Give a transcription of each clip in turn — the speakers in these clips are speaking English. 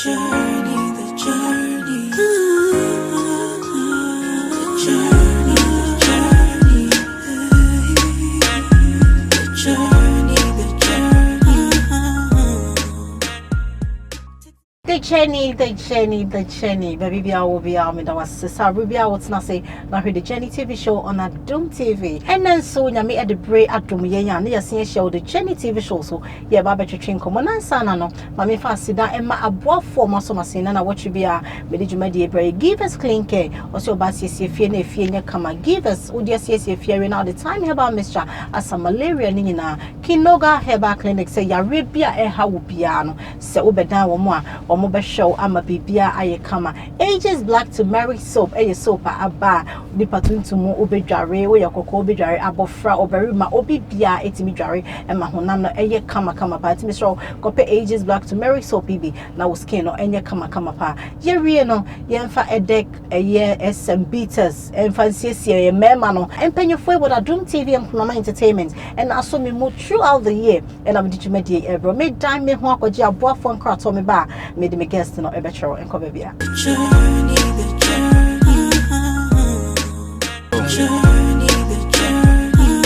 journey, the journey, the journey. Baby, I will be out with our sister Rubia. What's not say? Now the Journey TV show on Adum TV. And then so you me at the break Adum Yenya. You see show the Journey TV show. So yeah, Baba train come on sana no. Mami fancy that Emma above for maso masina na what you be a. Medi juma di break. Give us clean care. Also basi si fie ne fie ne kama. Give us udia si fie now the time heba Mr. Asa malaria ni na. Kinoga heba clinic say ya ribia ha ubiano. Se ubeda wamo be show ama bibia aye kama. Ages Black Turmeric soap eye soap aba ni patun to mo obedware we yakoko obedware abofra oberima obibia etimi dware ema honam no eye kama pa etimi so kope Ages Black Turmeric soap bibi na wo skin no enye kama pa ye wie no ye mfa edek eye SM beaters emfa siesie ye mema no empanyefo e boda Adum TV and Kunama Entertainment and aso me mo throughout the year and am djumadi ebro me dan me ho akwaji aboafo nkrato me ba me de me guest no ebetro enko bia journey, the journey.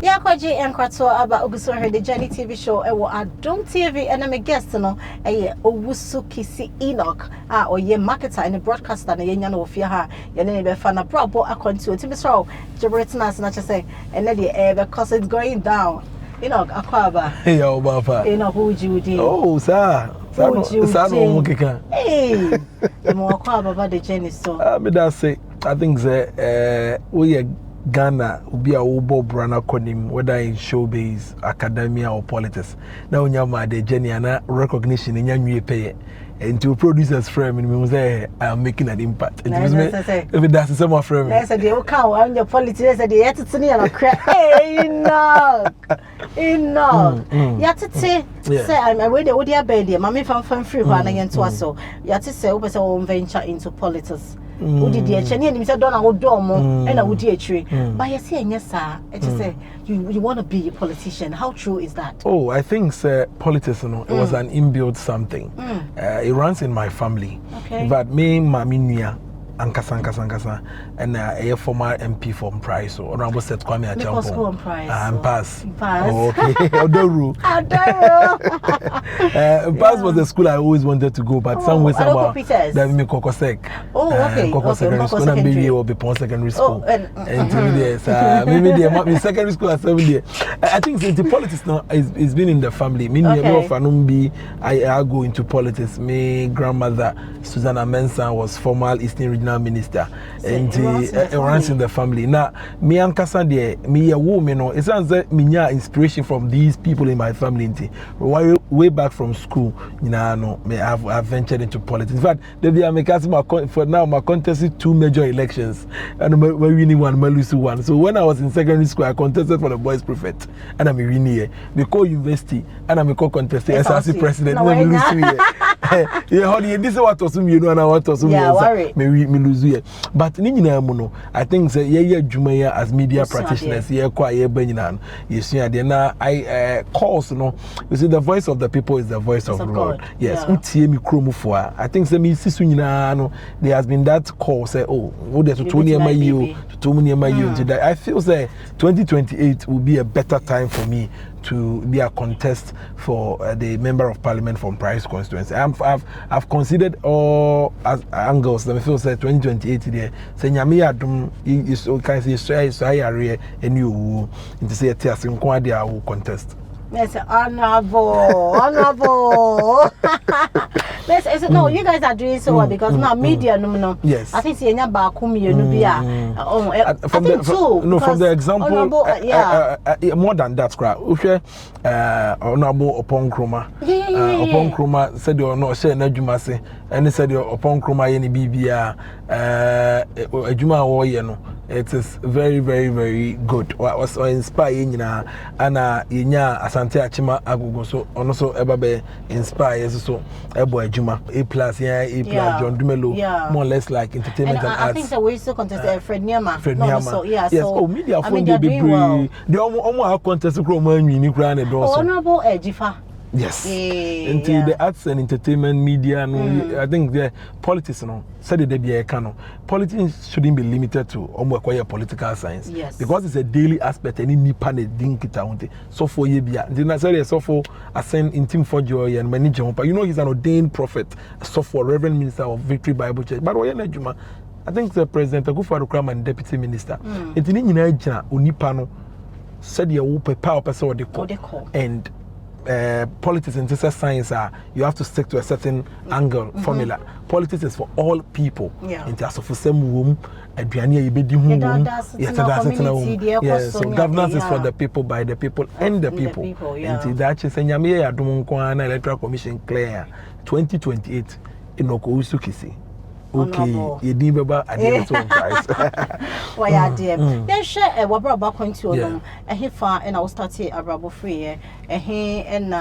Yeah, Kwaji and Krato about Oguso the Journey TV show. I will Adum TV and I'm a guest no. Owusu Kissi Enoch. Or ye marketer and a broadcaster and ye nyano of ya. Your name be fan a proper account to Timmy Straw. Jabretnas not just say and then the air because it's going down. Enoch Aquaba. Hey, oh, Papa. Enoch who you did. Oh, sir. Hey, the more about the Journey so. I think we are Ghana will be a Ubo Brana Konim, whether in showbiz, academia, or politics. Now, when you have the Journey and recognition in your new pay. And to producers frame me say I am making an impact. If that's some of frame. Yes, they will come on your politics and they have to see a crack. Hey, Enoch. You say I'm away the Odia baby, Mammy from free one again to us. So you have to say over some venture into politics. Who did the Cheney and Mr. Donald Domo and I would dear tree. But you say, yes, sir, it is say you want to be a politician. How true is that? Oh, I think politics, it was an inbuilt something. It runs in my family. Okay. But me, Maminia, Ankasa, and a former MP from Price, or Honorable Set Kwame Achampong. And pass. Oh, okay. Odoru. Pass was the school I always wanted to go, but somewhere that me Kokosek. Oh, okay. Secondary school and maybe will be Pon Secondary School. And maybe the secondary school at 7 years. I think the politics now is been in the family. Me, I go into politics. My grandmother Susanna Mensah was former Eastern Regional Minister, and it runs in the family. Now, me and Cassandra, me a woman, it sounds like me inspiration from these people in my family. Way back from school, I've ventured into politics. In fact, for now, my contested 2 major elections, and we're winning one, we're losing one. So when I was in secondary school, I contested for the boys' prefect, and I'm winning here. Because university, and I'm a co-contestant, SRC president, and I'm losing here. This is what was and I want to me lose here. But I think Jumaya as media practitioners, calls, you see, the voice of the people is the voice of the Lord. Yes, I think there has been that call, say, there's to I feel say 2028 will be a better time for me to be a contest for the member of parliament from Price constituency. I've considered all angles. Let me feel say 2028 there. Say nyame adum is can say so area and you into say tears in kwa dia will contest. Yes, honorable. No, you guys are doing so well because now media no. Yes. I think from the example, more than that, honorable upon Kroma. Upon Kroma said you're not sharing Najumase, and he said you're upon Kroma any BBA Juma Woyeno. It is very, very, very good. What was inspiring and Asante Achima Agugo so also Ebabe inspires so Ebo Juma A+ John Dumelo, more or less like entertainment and arts. I think that we still contest Fred Niama. Yes, so media phone they be the almost contest Roman Honorable Ejifa. Yes. Into the arts and entertainment media, no, I think the politics, no, said they be a canon. Politics shouldn't be limited to almost acquire political science. Yes. Because it's a daily aspect, any nippane dink it. So for ye be the necessary so for ascend in team for joy and many jump. You know he's an ordained prophet, so for Reverend Minister of Victory Bible Church. But why Juma? I think the President Akufo-Addo and Deputy Minister. It's in Nigeria, Unipano said you will prepare person and politics and science are you have to stick to a certain angle formula. Politics is for all people. In terms of same room, aduane yebedi hu room. Yes, so governance is for the people, by the people, and the people. And that is nyame ya dum nko na electoral commission clear 2028 Enoch Kissi. Okay, you did about a deal to price. Why are dear? Then share what brought back into them. And he far and I'll start here a rubber free. And he and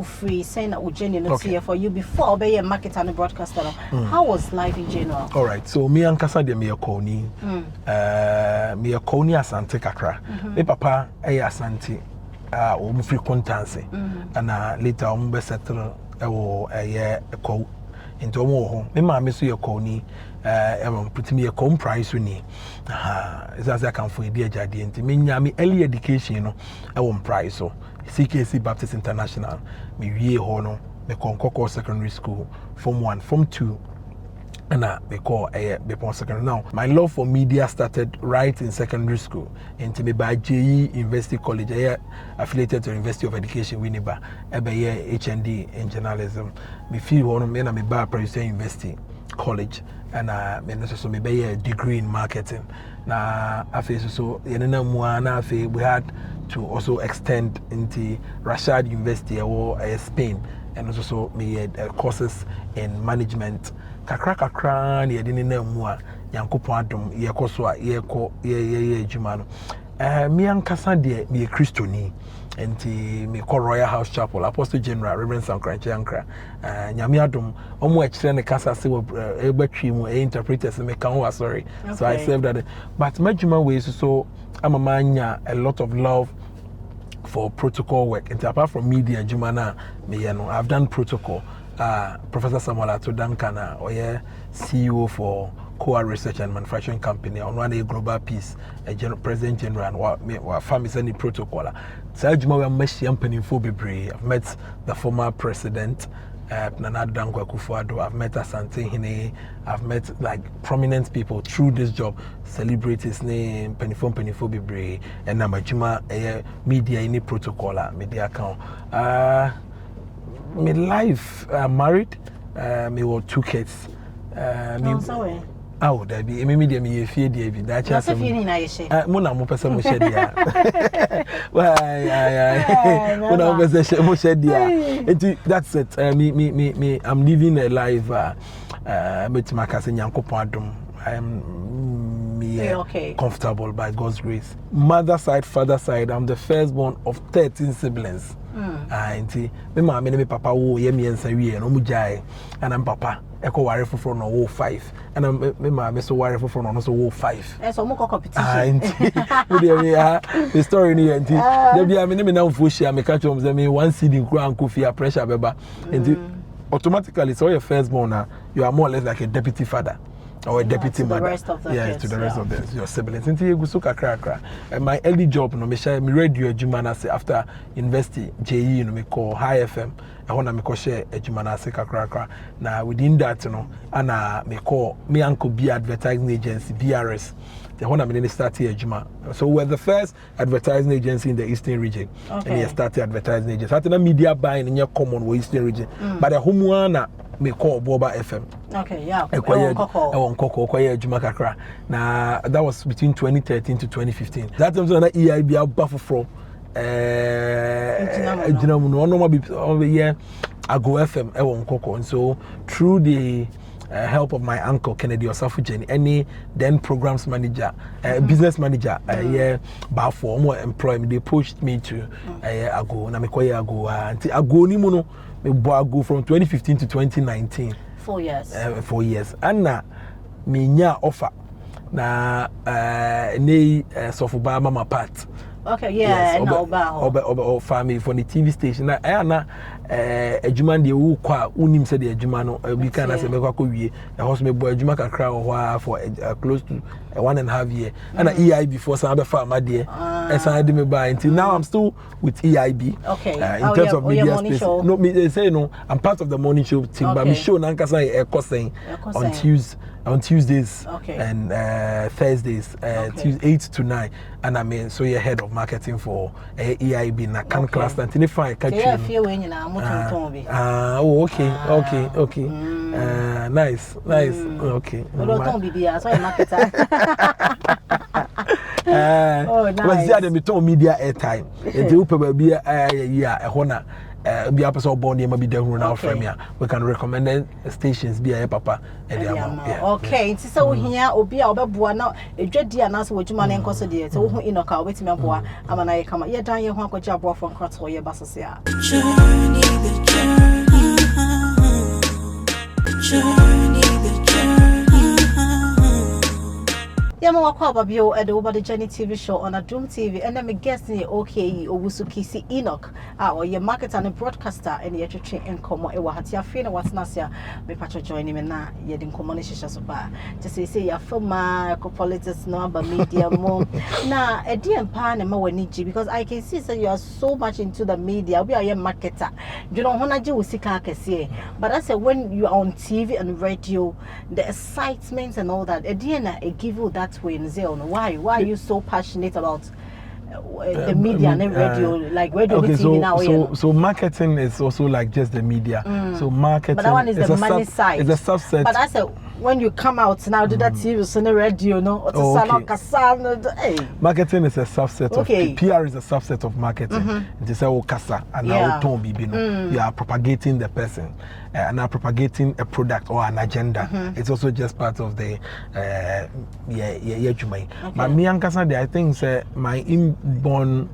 free saying that Jenny not here for you before obey a market and a broadcaster. How was life in general? All right, so me and Casa de Miakoni, Miakoni Asante Kakra. Me papa a Asante, free contancy, and later be settle a year a co. Into a home. Me ma me so your coni put me a com price ni as I can for dear jadi enti me nya me early education no I won price so CKC Baptist International me wie ho no me Konkoko secondary school form 1 form 2 and they call a secondary. Now my love for media started right in secondary school into me by JE University College affiliated to University of Education Winneba HND in journalism. Me feel one me na me by Private University College and me so me by a degree in marketing. Na afi so yenena muana afi we had to also extend into Rashad University or Spain and also me had courses in management. Kakra ni yɛde na mu a Yankopɔn adom yɛkɔ so a yɛkɔ yɛ adwuma no me ankasa de me Kristoni enti me kɔ Royal House Chapel Apostle General Reverend Sankranche Ankra nyame adom omo ɛkyerɛ ne kasa se ɛbɛtwi mu interpreters me kan ho sorry so I served that but madwuma we so amamanya a lot of love for protocol work and apart from media adwuma na me no I've done protocol. Professor Samuel Ato Duncan, or CEO for Coa Research and Manufacturing Company, on one a global peace, President General, and what families any protocol. So I've met the former president, Nana Dankwa Akufo-Addo. I've met Asante Hine. I've met like prominent people through this job, celebrities name, Penifo Bebre, and Namajima media any protocol, media account. My life married, me were 2 kids. Oh, there be me fear David. That's just Mona mo person mo shed dia. Why Mona mo person mo shed dia. That's it. Me I'm living a life with my cousin Yankopɔn adom. I am comfortable by God's grace. Mother side, father side, I'm the firstborn of 13 siblings. Auntie, me mama and me papa wo ye me and no mujai, and I'm papa. Eko ware for no 5, and me mama so ware for no so 5. And so more competition. Auntie, the story ni auntie. There be me now for share me catch me one seed in crown kufia pressure beba. And automatically, so your firstborn, you are more or less like a deputy father. Or a deputy mother. To the rest of your siblings. And my early job, no, me share me radio jumana say after university JE, no, me call High FM. I want to me call share jumana say kakra. Now within that, you know, and me call me uncle B advertising agency BRS. The one I start here juma. So we're the first advertising agency in the Eastern region. And he started advertising agency. So I media buying in your common Eastern region. But the home one me call Boba FM. Okay, yeah. Now that was between 2013 to 2015. That time when EIB out buffer from Ago FM and so through the help of my uncle Kennedy Osafujeni, any then programs manager, business manager, but for more employment, they pushed me to Ago. Na me koye Ago until Ago ni mono me go from 2015 to 2019. 4 years. 4 years. And na me nya offer na ne sofuba mama part Okay, yeah, yes, Oba family for the TV station. Na adwuma de wo kwa unim said the adwuma no we can as a mekwa ko wie e hoso me boy adwuma kakra ho for close to 1.5 year and EIB before some other farm there and so I did me buy until now I'm still with EIB. Okay. In terms of media space. No, me they say no, I'm part of the morning show team, but me show nankasa on Tuesdays and Thursdays, Tuesday 8 to 9, and I mean so you're head of marketing for EIB na can class and if I catch you. Okay. Nice. Okay. Don't be there, so marketer. Nice. Was me to media airtime. If you pay be a honor. Be a person born here, maybe down now from here. We can recommend stations be a papa. Okay, so here, Obi, Buana, a dready announce what you man and consider. So, who Enoch, wait me, boy, I'm an I come here down your hunk job from Cross for your buses here. Journey, the journey. I'm at the Journey TV show on Adum TV, and I'm guessing okay, Kissi Enoch, or your marketer and broadcaster, and your train and come over. Hatia Fina was Nasia, me patro joining me now, yet in communication so far. Just say you're from my politics, no, but media more. Now, a dear pan and more need you because I can see that you are so much into the media. We are your marketer. You don't want to do with Sika, but I said when you are on TV and radio, the excitement and all that, a dear, it give you that. Why are you so passionate about the media and radio, like radio TV now? So marketing is also like just the media. So marketing, but that one is the money side. It's a subset. But I said when you come out now, do that TV, so the radio, no? Marketing is a subset of PR is a subset of marketing. It is a kasa and now you are propagating the person. And are propagating a product or an agenda. It's also just part of the But me and Cassandra, I think my inborn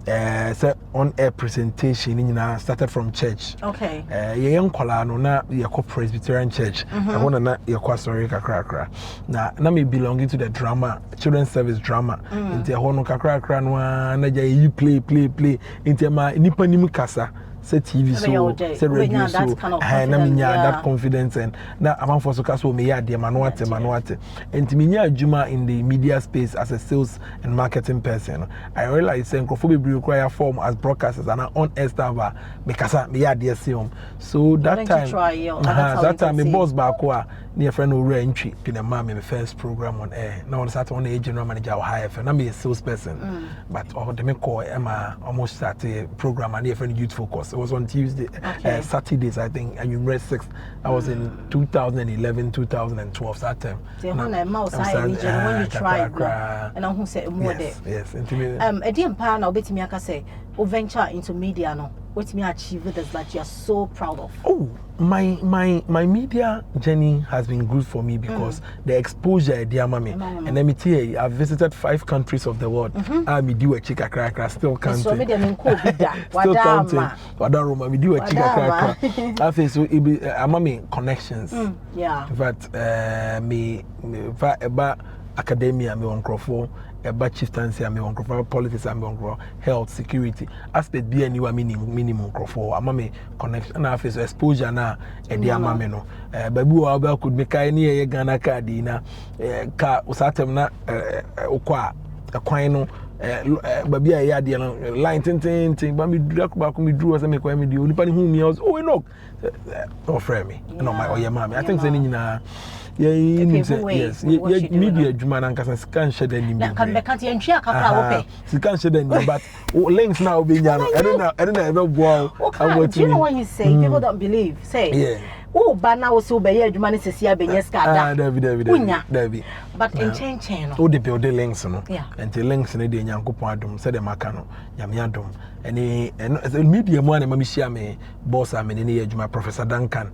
on-air presentation started from church. Okay. Young Colano na yako Presbyterian Church. I want to na yako sorry kakra. Na me belonging to the drama, children's service drama. Into hono kakra na you play. Into ma nipa nimu kasa. Say TV so, say radio so, that confidence and that amount for so caso me ya de manuate. And to me juma in the media space as a sales and marketing person. I realize saying crofobia require form as broadcasters and on-air staff me kasa me ya de seum. So that time me boss back near friend who entry in the mammy my first program on air. Now on Saturday on the general manager or higher and I'm a salesperson. But the me call Emma almost started program and near friend youth focus. It was on Tuesday, Saturdays, I think, and you read 6. I was in 2011, 2012, that time. When you tried, and I'm who said more there. Yes, a dear pan, I'll bet me, I can say, venture into media, no. What me achieve that you are so proud of? Oh, my media journey has been good for me because the exposure, dear mommy, and let me tell you, I've visited 5 countries of the world. I do a chica cracker, still counting. Still counting. Wadaroma, we do a chica cracker. I feel so. I'm connections. Yeah. But me about academia, me on Crawford. About chieftaincy, I'm on politics, I'm on health, security. Aspect be anywhere minimum for a mommy connection and office exposure now, and dear mamma. Babu Abel could make any Ghana cardina, car was at them not a quino, baby, I had line tinting, but me drag back me drew as I make me do. Nobody whom me was, oh, Enoch, or frame me, no, my or your mammy. I think saying yes, media Juman and Cassas can't shed any. She can't shed any, but links now being I don't know, wow. You know when you say people don't believe, say, oh, but now so by Juman is here, David. But in chain, oh, the building links, no, and the links in the Yanko Padum, said the Macano, Yamiadum, and media one, and Mamishia me, boss, I mean, in the age, my Professor Duncan,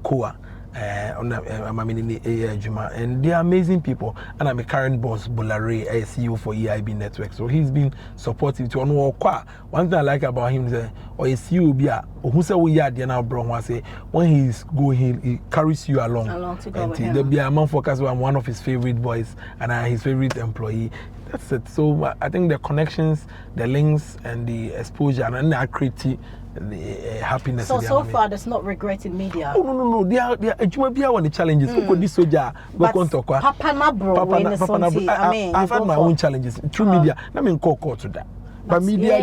Koa. And they are amazing people. And I'm a current boss, Bolare, a CEO for EIB Network. So he's been supportive to one thing I like about him is a CEO who say we are now bro say when he's going he carries you along to go and there'll be a man focus on one of his favorite boys and his favorite employee. that's it. So I think the connections, the links, and the exposure, and the creativity, the happiness. So far, there's not regret in media. Oh no. They are. You might be one of the challenges. This soldier, but Papa na bro, I've had my own challenges through media. I mean, call to that. But media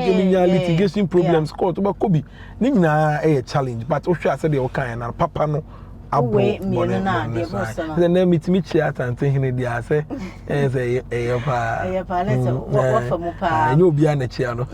litigation problems, court, but could be. Nina a challenge. But I said they were kind and Papa no. Wait, then meet me chat and thinking they are say, let's you'll be on the channel.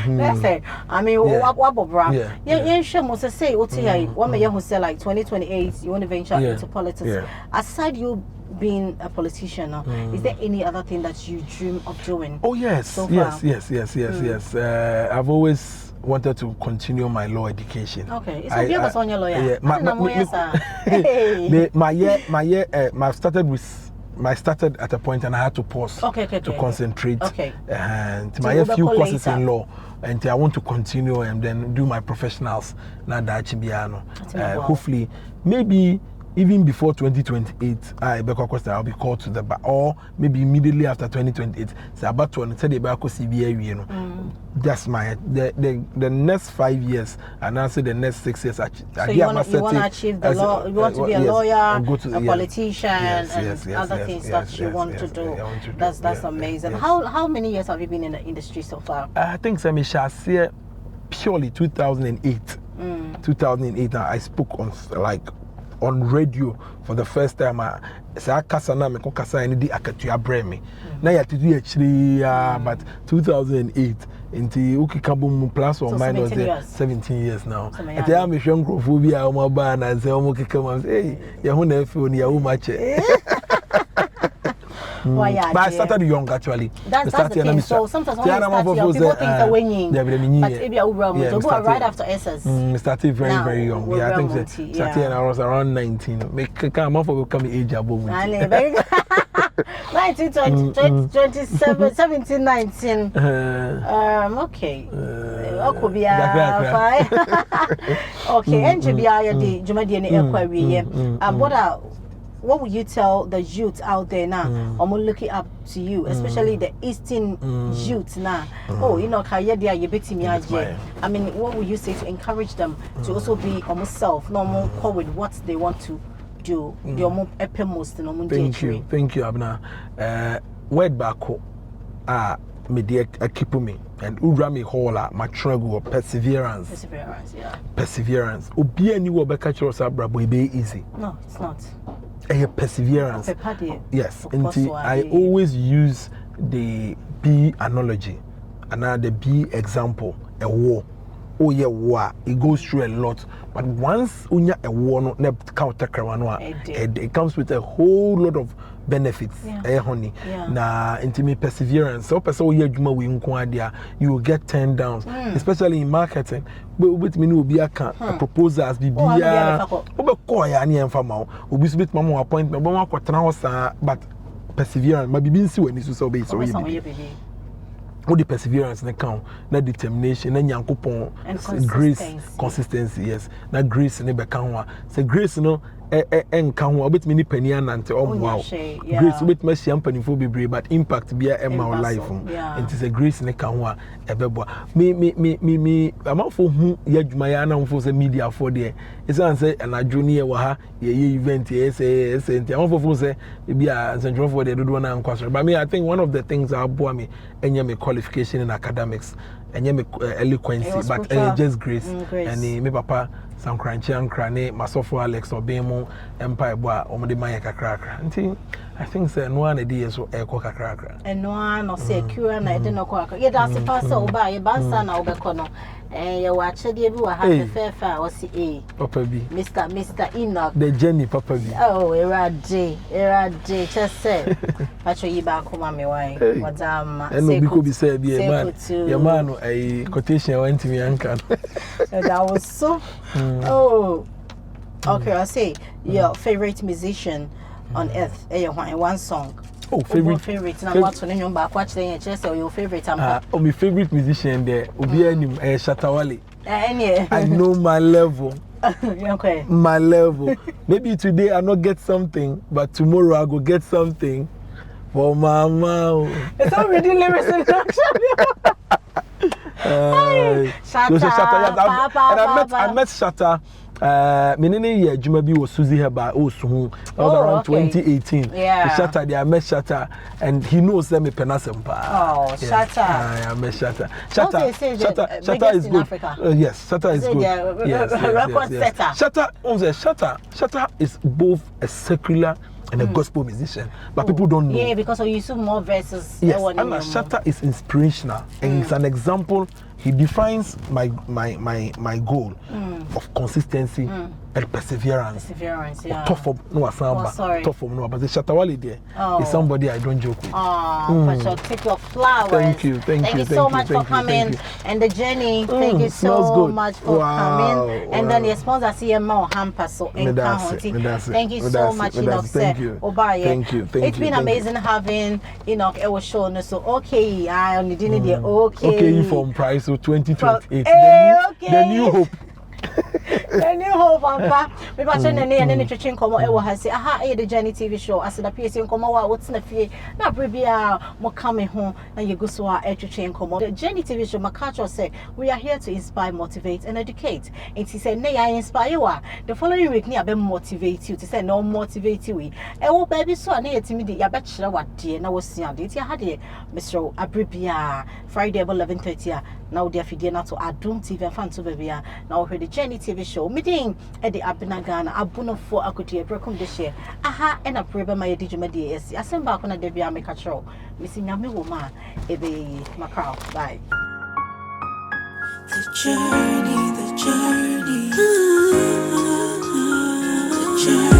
Let's say, I mean, what bra? Yeah, sure, must say, one may who say like 2028, you want to venture into politics. Aside you being a politician, is there any other thing that you dream of doing? Oh, yes, yes. I've always wanted to continue my law education. Okay, so you was on your lawyer. Yeah, I started at a point and I had to pause to concentrate. And my few courses in law, and I want to continue and then do my professionals. Now that hopefully, maybe even before 2028, I'll be called to the bar, or maybe immediately after 2028. So about to say the CBA, you know, that's my the next 5 years, and also the next 6 years. So you want to achieve the law? You want to be a lawyer, a politician, and other things that you want to do. That's amazing. How many years have you been in the industry so far? I think Sami Shasia purely 2008. 2008, I spoke on radio for the first time. Sa kasa na me ko kasa ni di akatua bre me na ya tutu actually but 2008 into ukikabo plus or minus 17 years now. And I am a young phobia o ma ba na say o mo kikam say ya hu na afi oni ya wo ma che. But I started young actually. That's the thing. So sometimes when you start young, people think they're winning. But if you're right after SS. I started very young. Yeah, I think started when I was around 19. Make come off of becoming age above. Very good. 19, 20, 17, 19. Okay. Okay. And JBI, Jumadi, what would you tell the youth out there now? I'm looking up to you, especially the Eastern youth now. Oh, you know, I mean, what would you say to encourage them to also be almost normal with what they want to do? Thank you, Abena. Word back media keep me and urami hola my struggle perseverance. Obi ani wo be catch us abrabo be easy. No, it's not. Perseverance. Yes, and I always use the B analogy and the B example. A war. Oh yeah, war. It goes through a lot, but once unya a war no it comes with a whole lot of benefits. Honey. Na intimate perseverance. So person you will get turned down, especially in marketing. But with me will be a proposals be but perseverance maybe being so when you so be so all the perseverance na count, na determination, na nyankopon, grace, consistency, yes. Na grace ne be kan say grace no enka ho obet me ni pani anante wow. Grace obet me hia mpanifo bebre but impact bia e ma life. It is a grace ne kan ho ebebo. Me amafo hu yadwuma ya na mfo say media for there. It's say na joni e wa ha ye event say amafo say bia central for there do na nkwaso. But me I think one of the things that bore me enye me qualification in academics enye me eloquence but just grace. And me papa some crunchy and cranny masofo Alex Obemo empire boa omde manye kakrakra nti I think say no one idea so e ko kakrakra and no one secure na e de no ko ye da se pass oba ye bansa na obeko no ye wa chede bi wa ha fefa o si papa bi Mr. Enoch the journey papa bi oh erade just say pacho yi ba ko ma me wan wadam and no bi say bi man your man a quotation went to me anka that was so oh okay. I say your favorite musician on earth one song. Oh, favorite. Now what's on your back? Watch the just your favorite. My favorite musician there. Obi anim Shatawale. I know my level. Okay. My level. Maybe today I not get something, but tomorrow I go get something. for mama. It's already lyrics in Shatta, I met Shatta. Menene year Juma bi was Susie Heba Osu. That was around 2018. Yeah. Shatta, I met Shatta, and he knows them a penasempa. Oh, yes. Shatta. I met Shatta. Shatta is good. Yes, Shatta is good. Yes. Shatta is both a secular and a gospel musician, but people don't know. Yeah, because you use more verses. Yes, and Shatta is inspirational, and it's an example. He defines my goal of consistency and perseverance. Yeah. Tough from no asamba. Tough from no, but the Shattawale there is somebody I don't joke with. But you'll take your flowers. Thank you so much for coming and the journey. Thank you so much for coming. And then the sponsor see a more hamper so in Thank you so much, Enoch. Thank you. Thank you. It's been amazing having Enoch. It was shown so okay. I only didn't the okay from price so 2028. The new hope. The new hope, Papa. We watch and then Chichin come over has say, aha, the Journey TV show. I said, the PSC come over, what's in the fee? Now, Bribia, more coming home, and you go so our Chichin come over. The Journey TV show, Makacho said, we are here to inspire, motivate, and educate. And he said, nay, I inspire you. The following week, near motivate you to say, no, motivate you. Oh, baby, so I need to meet the bachelor what dear. Now, was seeing it. You had it, Mr. Abribia, Friday about 11:30. Now, dear Fidia, not to Adum TV and fan to baby. Now, heard the Journey TV show. Meeting at the Abena Ghana, Otumfuo akutie brekum this year. Aha, and a preba my digimadi is. I send back on a debut make a show. Missing Yami woman, ebe macau. Bye. The journey, the journey, the journey.